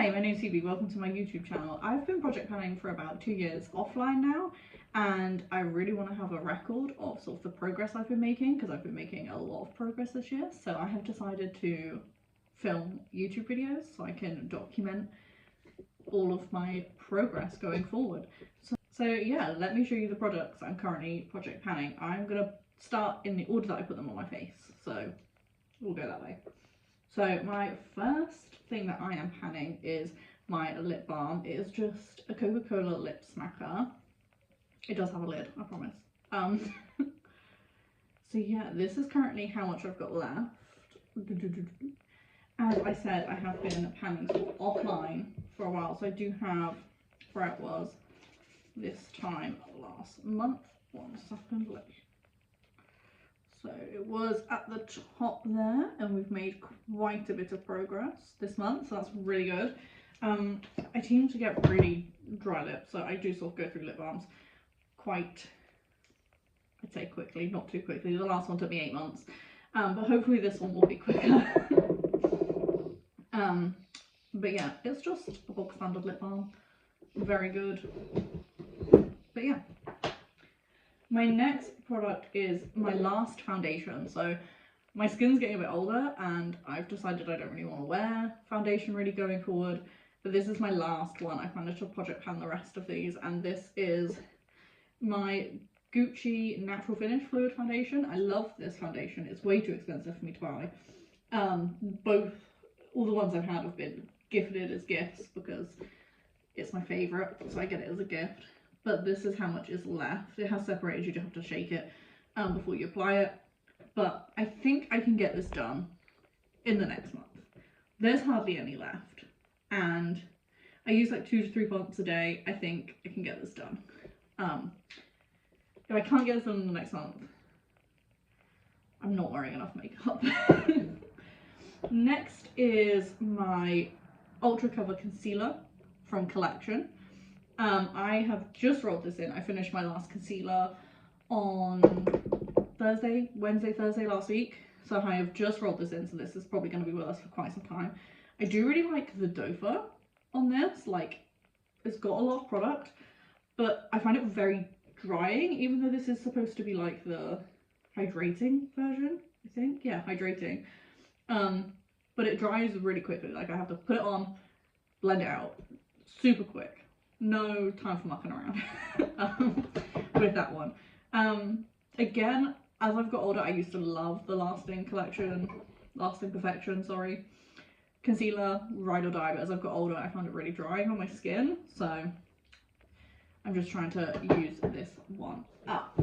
Hi, my name's Phoebe, welcome to my YouTube channel. I've been project planning for about 2 years offline now, and I really want to have a record of sort of the progress I've been making, because I've been making a lot of progress this year. So I have decided to film YouTube videos so I can document all of my progress going forward. So yeah, let me show you the products I'm currently project planning. I'm going to start in the order that I put them on my face, so we'll go that way. So my first thing that I am panning is my lip balm. It is just a Coca-Cola lip smacker. It does have a lid, I promise. So yeah, this is currently how much I've got left. As I said, I have been panning offline for a while, so I do have where it was this time last month. 1 second, so it was at the top there, and we've made quite a bit of progress this month, so that's really good. I seem to get really dry lips, so I do sort of go through lip balms quite, I'd say quickly, not too quickly. The last one took me 8 months, but hopefully this one will be quicker. But yeah, it's just a bog standard lip balm, very good. But yeah. My next product is my last foundation. So my skin's getting a bit older and I've decided I don't really want to wear foundation really going forward, but this is my last one. I've managed to project pan the rest of these, and this is my Gucci Natural Finish Fluid Foundation. I love this foundation. It's way too expensive for me to buy. All the ones I've had have been gifted as gifts because it's my favourite, so I get it as a gift. But this is how much is left. It has separated, you do have to shake it before you apply it. But I think I can get this done in the next month. There's hardly any left. And I use like 2 to 3 pumps a day. I think I can get this done. If I can't get this done in the next month, I'm not wearing enough makeup. Next is my Ultra Cover Concealer from Collection. I have just rolled this in. I finished my last concealer on Wednesday, Thursday last week. So I have just rolled this in, so this is probably going to be with us for quite some time. I do really like the doe on this. Like, it's got a lot of product, but I find it very drying, even though this is supposed to be like the hydrating version, I think. Yeah, hydrating. But it dries really quickly. Like, I have to put it on, blend it out, super quick. No time for mucking around with that one. Again, as I've got older, I used to love the Lasting Perfection, sorry, concealer, Ride or Die, but as I've got older, I found it really drying on my skin, so I'm just trying to use this one up.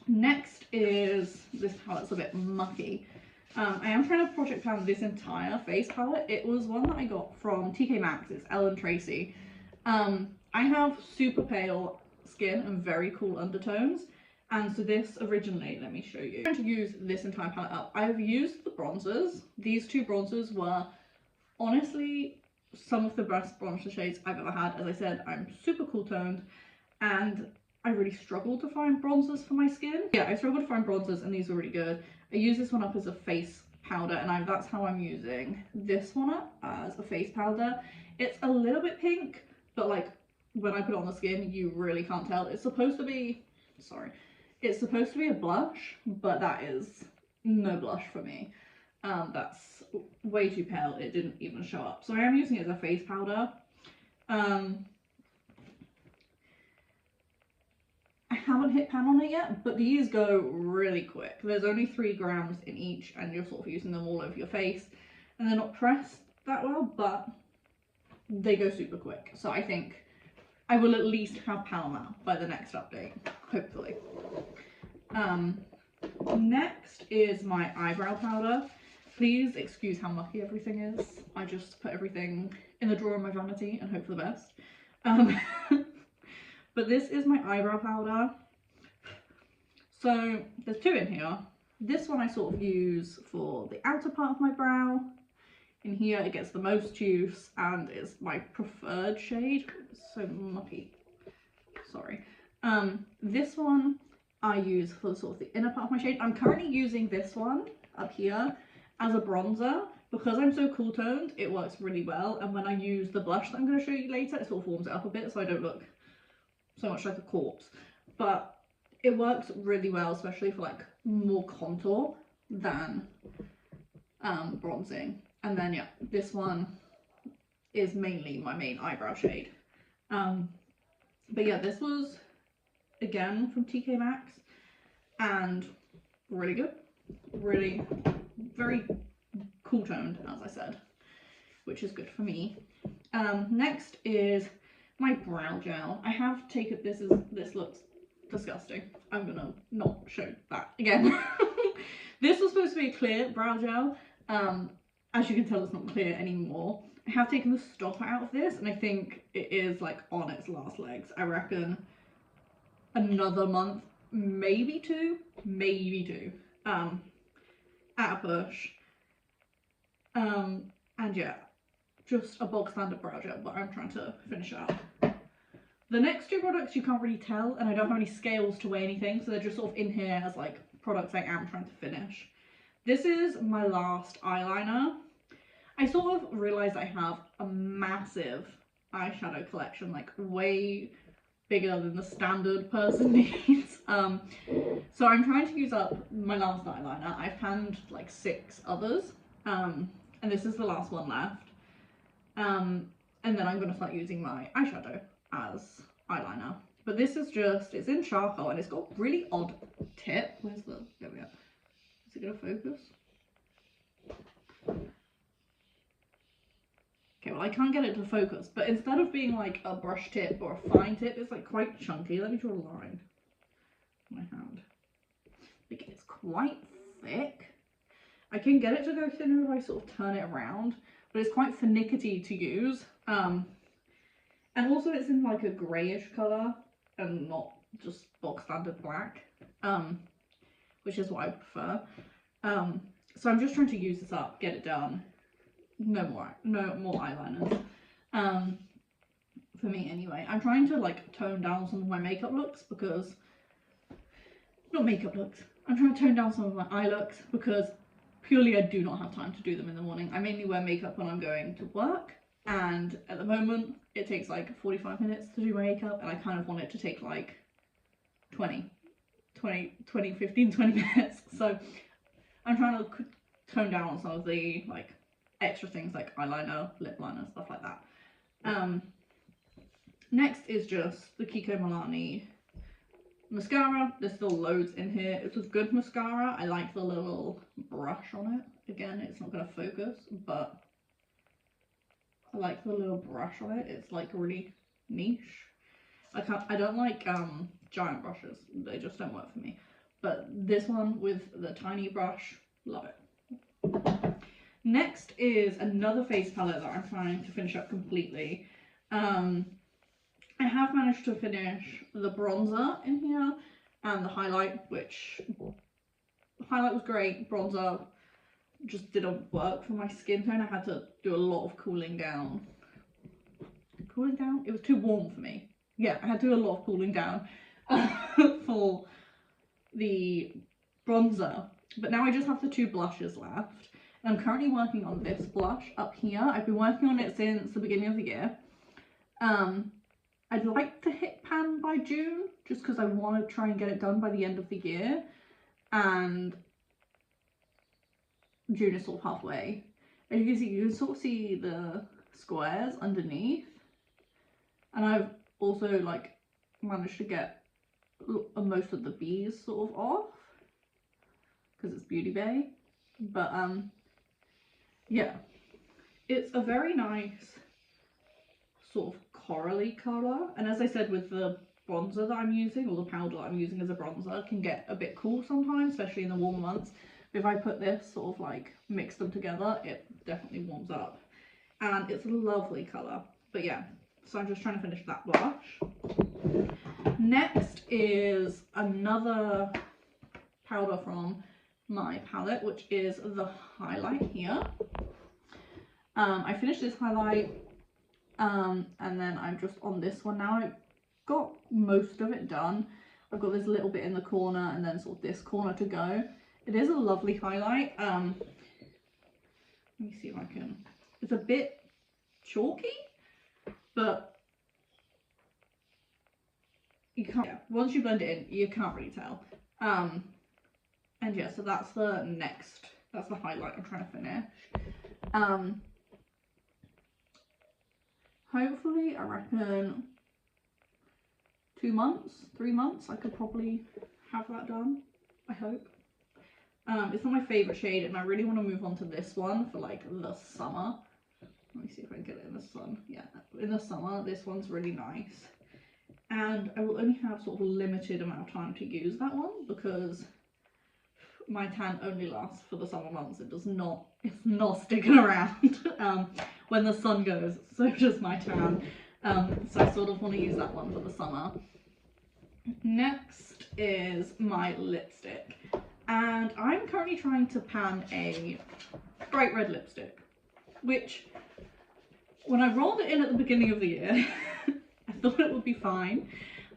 Next is this palette's a bit mucky. I am trying to project plan this entire face palette. It was one that I got from TK Maxx. It's Ellen Tracy. I have super pale skin and very cool undertones, and so this originally, let me show you. I'm trying to use this entire palette up. I've used the bronzers. These 2 bronzers were honestly some of the best bronzer shades I've ever had. As I said, I'm super cool toned, and I really struggled to find bronzers for my skin. Yeah, I struggled to find bronzers, and these were really good. I use this one up as a face powder, and that's how I'm using this one up, as a face powder. It's a little bit pink, but like when I put it on the skin, you really can't tell. It's supposed to be, it's supposed to be a blush, but that is no blush for me. That's way too pale. It didn't even show up. So I am using it as a face powder. I haven't hit pan on it yet, but these go really quick. There's only 3 grams in each, and you're sort of using them all over your face, and they're not pressed that well, but they go super quick. So I think I will at least have pan on that by the next update, hopefully. Next is my eyebrow powder. Please excuse how mucky everything is. I just put everything in the drawer of my vanity and hope for the best. But this is my eyebrow powder. So there's 2 in here. This one I sort of use for the outer part of my brow. In here it gets the most use and is my preferred shade. It's so mucky. Sorry. This one I use for sort of the inner part of my shade. I'm currently using this one up here as a bronzer because I'm so cool toned, it works really well. And when I use the blush that I'm going to show you later, it sort of warms it up a bit so I don't look so much like a corpse. But it works really well, especially for like more contour than bronzing. And then yeah, this one is mainly my main eyebrow shade. But yeah, this was again from TK Maxx and really good, really very cool toned, as I said, which is good for me. Next is my brow gel. I have taken this looks disgusting. I'm gonna not show that again. This was supposed to be a clear brow gel. As you can tell, it's not clear anymore. I have taken the stopper out of this, and I think it is like on its last legs. I reckon another month, maybe two, at a push. And yeah, just a bog standard brow gel, but I'm trying to finish it up. The next two products you can't really tell, and I don't have any scales to weigh anything, so they're just sort of in here as like products I am trying to finish. This is my last eyeliner. I sort of realised I have a massive eyeshadow collection, like way bigger than the standard person needs. So I'm trying to use up my last eyeliner. I've planned like 6 others, and this is the last one left. And then I'm going to start using my eyeshadow as eyeliner. But this is just, it's in charcoal and it's got a really odd tip. Where's the, there we go. Is it going to focus? Okay, well I can't get it to focus, but instead of being like a brush tip or a fine tip, it's like quite chunky. Let me draw a line on my hand. Like, it's quite thick. I can get it to go thinner if I sort of turn it around, but it's quite finicky to use. And also it's in like a greyish colour and not just bog standard black, which is what I prefer. So I'm just trying to use this up, get it done. No more eyeliners. For me anyway. I'm trying to like tone down some of my makeup looks because, not makeup looks, I'm trying to tone down some of my eye looks because purely I do not have time to do them in the morning. I mainly wear makeup when I'm going to work, and at the moment it takes like 45 minutes to do my makeup, and I kind of want it to take like 15, 20 minutes. So I'm trying to tone down on some of the like extra things like eyeliner, lip liner, stuff like that. Next is just the Kiko Milani mascara. There's still loads in here. It's a good mascara. I like the little brush on it. Again, it's not going to focus, but I like the little brush on it. It's like really niche. I don't like giant brushes. They just don't work for me. But this one with the tiny brush, love it. Next is another face palette that I'm trying to finish up completely. I have managed to finish the bronzer in here and the highlight, which highlight was great. Bronzer just didn't work for my skin tone. I had to do a lot of cooling down. Cooling down? It was too warm for me. Yeah, I had to do a lot of cooling down for the bronzer. But now I just have the 2 blushes left. And I'm currently working on this blush up here. I've been working on it since the beginning of the year. I'd like to hit pan by June, just because I want to try and get it done by the end of the year. And June is sort of halfway. As you can see, you can sort of see the squares underneath. And I've also like managed to get most of the bees sort of off, because it's Beauty Bay. But yeah, it's a very nice sort of corally colour, and as I said, with the bronzer that I'm using, or the powder that I'm using as a bronzer, it can get a bit cool sometimes, especially in the warmer months. If I put this sort of like mix them together, it definitely warms up, and it's a lovely colour. But yeah, so I'm just trying to finish that blush. Next is another powder from my palette, which is the highlight here. I finished this highlight, and then I'm just on this one now. I've got most of it done. I've got this little bit in the corner and then sort of this corner to go. It is a lovely highlight. let me see if I can, it's a bit chalky, but you can't, yeah, once you blend it in, you can't really tell. And yeah, so that's the next, that's the highlight I'm trying to finish. Hopefully, I reckon 2 months, 3 months, I could probably have that done, I hope. It's not my favourite shade, and I really want to move on to this one for like the summer. Let me see if I can get it in the sun. Yeah, in the summer, this one's really nice. And I will only have sort of a limited amount of time to use that one because my tan only lasts for the summer months. It's not sticking around when the sun goes, so does my tan. So I sort of want to use that one for the summer. Next is my lipstick. And I'm currently trying to pan a bright red lipstick, which when I rolled it in at the beginning of the year, I thought it would be fine.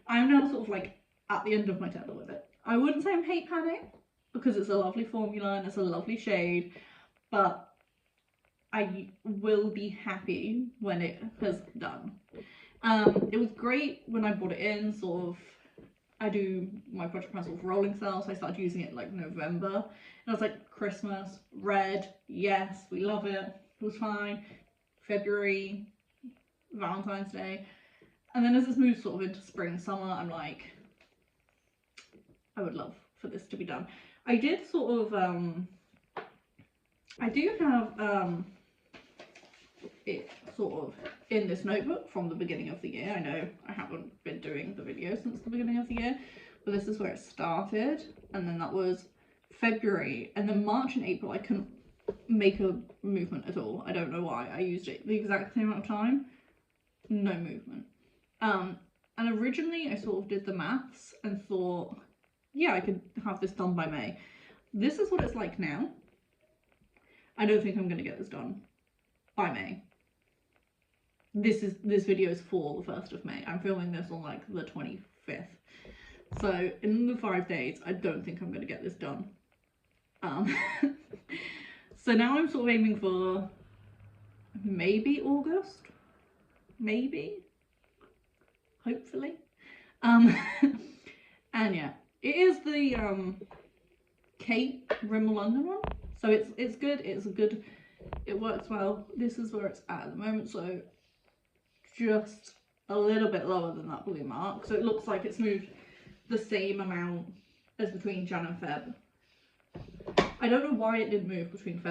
I'm now sort of like at the end of my tether with it. I wouldn't say I'm hate panning because it's a lovely formula and it's a lovely shade, but I will be happy when it has done. It was great when I bought it in, sort of, I do my project plan sort of rolling style, so I started using it like November, and I was like, Christmas, red, yes, we love it, it was fine. February, Valentine's Day, and then as this moves sort of into spring, summer, I'm like, I would love for this to be done. I did sort of, I do have it sort of in this notebook from the beginning of the year. I know I haven't been doing the video since the beginning of the year, but this is where it started, and then that was February, and then March and April I couldn't make a movement at all. I don't know why. I used it the exact same amount of time, no movement. And originally I sort of did the maths and thought, yeah, I could have this done by May. This is what it's like now. I don't think I'm going to get this done by May. This video is for the 1st of May. I'm filming this on like the 25th. So in the 5 days, I don't think I'm going to get this done. So now I'm sort of aiming for maybe August, maybe, hopefully. And yeah, it is the Kate Rimmel London one, so it's good. It works well. This is where it's at the moment, so just a little bit lower than that blue mark. So it looks like it's moved the same amount as between Jan and Feb. I don't know why it didn't move between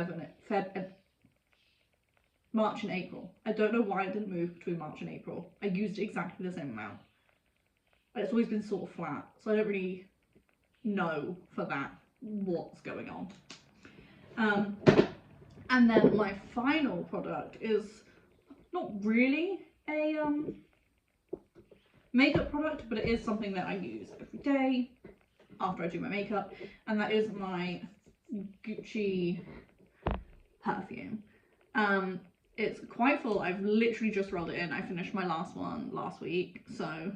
March and April. I don't know why it didn't move between March and April. I used exactly the same amount. It's always been sort of flat, so I don't really know for that what's going on. And then my final product is not really a makeup product, but it is something that I use every day after I do my makeup, and that is my Gucci perfume. It's quite full. I've literally just rolled it in. I finished my last one last week, so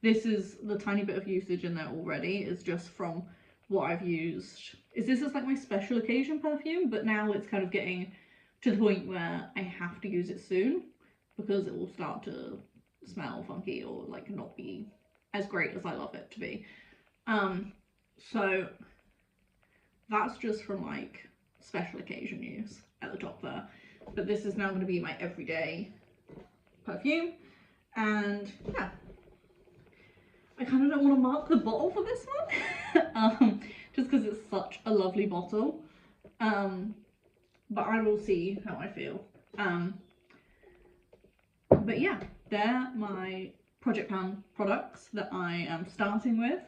this is the tiny bit of usage in there already is just from what I've used. This is like my special occasion perfume, but now it's kind of getting to the point where I have to use it soon because it will start to smell funky or like not be as great as I love it to be. So that's just from like special occasion use at the top there, but this is now going to be my everyday perfume. And yeah, I kind of don't want to mark the bottle for this one just because it's such a lovely bottle, but I will see how I feel. But yeah, they're my project plan products that I am starting with.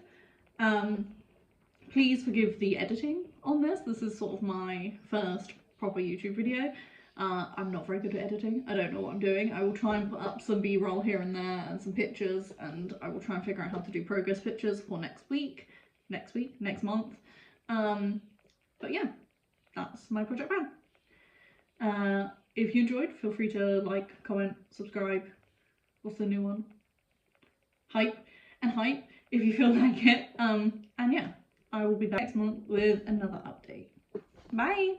Please forgive the editing on this. This is sort of my first proper YouTube video. I'm not very good at editing. I don't know what I'm doing. I will try and put up some B-roll here and there and some pictures, and I will try and figure out how to do progress pictures for next month. But yeah, that's my project plan. If you enjoyed, feel free to like, comment, subscribe. What's the new one? Hype if you feel like it. And yeah, I will be back next month with another update. Bye!